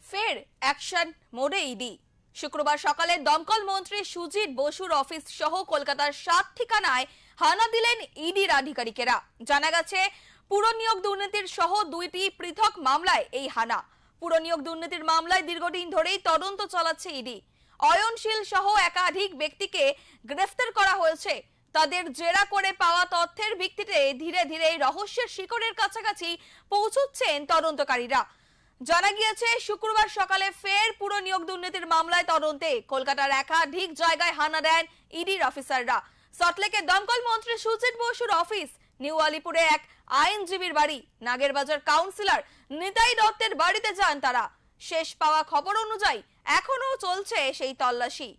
ফের অ্যাকশন মোডে ইডি। শুক্রবার সকালে দমকল মন্ত্রী সুজিত বসুর অফিস সহ কলকাতার 7 ঠিকানায় হানা দিলেন ইডির আধিকারিকেরা। জানা গেছে পুর নিয়োগ দুর্নীতির সহ 2টি পৃথক মামলায় এই হানা। পুর নিয়োগ দুর্নীতির মামলায় দীর্ঘদিন ধরেই তদন্ত চালাচ্ছে ইডি। অয়নশীল সহ একাধিক ব্যক্তিকে গ্রেফতার করা হয়েছে। তাদের জেরা করে পাওয়া তথ্যের ভিত্তিতে ধীরে ধীরে রহস্যের শিকড়ের কাছাকাছি পৌঁছচ্ছেন তদন্তকারীরা। জানা গিয়েছে শুক্রবার সকালে ফের পুর নিয়োগ দুর্নীতির মামলায় তদন্তে কলকাতার একাধিক জায়গায় হানা দেন ইডির অফিসাররা। সল্টলেকের দমকল মন্ত্রী সুজিত বসুর অফিস, নিউ আলিপুরে এক আইনজীবীর বাড়ি, নাগেরবাজার কাউন্সিলর নিতাই দত্তের বাড়িতে যান তারা। শেষ পাওয়া খবর অনুযায়ী এখনো চলছে সেই তল্লাশি।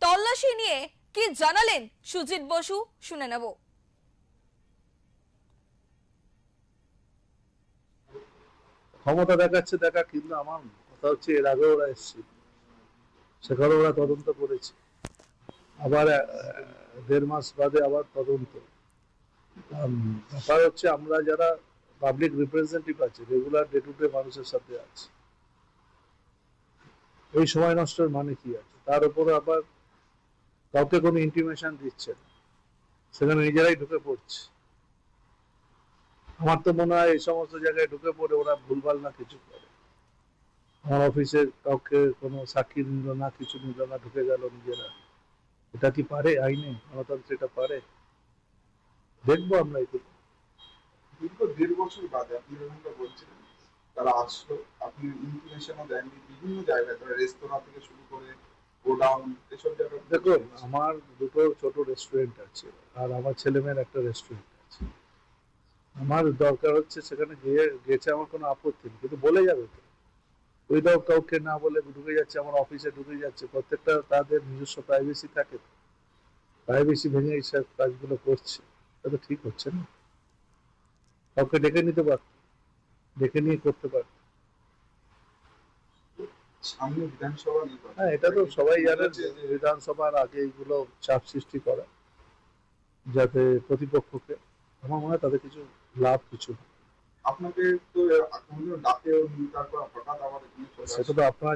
তল্লাশি নিয়ে কি জানালেন সুজিত বসু, শুনে নেব। ক্ষমতা দেখাচ্ছে দেখা, কিন্তু আমার কথা হচ্ছে এর আগে ওরা এসছে, সেখানে ওরা তদন্ত করেছে, আবার 1.5 মাস বাদে আবার তদন্ত। ব্যাপার হচ্ছে আমরা যারা পাবলিক রিপ্রেজেন্টেটিভ আছে, রেগুলার ডে টু ডে মানুষের সাথে আছে, এই সময় নষ্টের মানে কি আছে? তার উপরে আবার কাউকে কোনো ইন্টিমেশন দিচ্ছে না, সেখানে নিজেরাই ঢুকে পড়ছে। আমার তো মনে হয় এই সমস্ত জায়গায় ঢুকে পড়ে ওরা ভুলভাল না কিছু করে। আমার অফিসে কাউকে কোনো সাক্ষী নিল না, কিছু নিল না, ঢুকে গেল নিজেরা। এটা কি পারে আইনে? গণতন্ত্র এটা পারে? দেখবো আমরা এগুলো। দীর্ঘ 1.5 বছর বাদে আপনি যেমনটা বলছিলেন, তারা আসলো, আপনি ইনফরমেশনও দেননি বিভিন্ন জায়গায়, তারা রেস্তোরাঁ থেকে শুরু করে গোডাউন এসব জায়গায়। দেখুন, আমার 2টো ছোট রেস্টুরেন্ট আছে, আর আমার ছেলেমেয়ের একটা রেস্টুরেন্ট আছে। আমার দরকার হচ্ছে সেখানে গেছে, আমার কোনো আপত্তি নেই, কিন্তু বলে যাবে তো। ওইটাও কাউকে না বলে ঢুকে যাচ্ছে, আমার অফিসে ঢুকে যাচ্ছে। প্রত্যেকটা তাদের নিজস্ব প্রাইভেসি থাকে, প্রাইভেসি ভেঙে এইসব কাজগুলো করছে। এটা তো ঠিক হচ্ছে না। কাউকে ডেকে নিতে পারত, ডেকে নিয়ে করতে পারত। সামনে বিধানসভা নির্বাচন, হ্যাঁ, এটা তো সবাই জানে যে বিধানসভার আগে এইগুলো চাপ সৃষ্টি করা, যাতে প্রতিপক্ষকে, আমার মনে হয় তাদের কিছু লাভ কিছু। আপনাকে তো কোনোদিনও ডাকেও নি, তারপর হঠাৎ আবার এখানে চলে আসে। সেটা তো আপনারা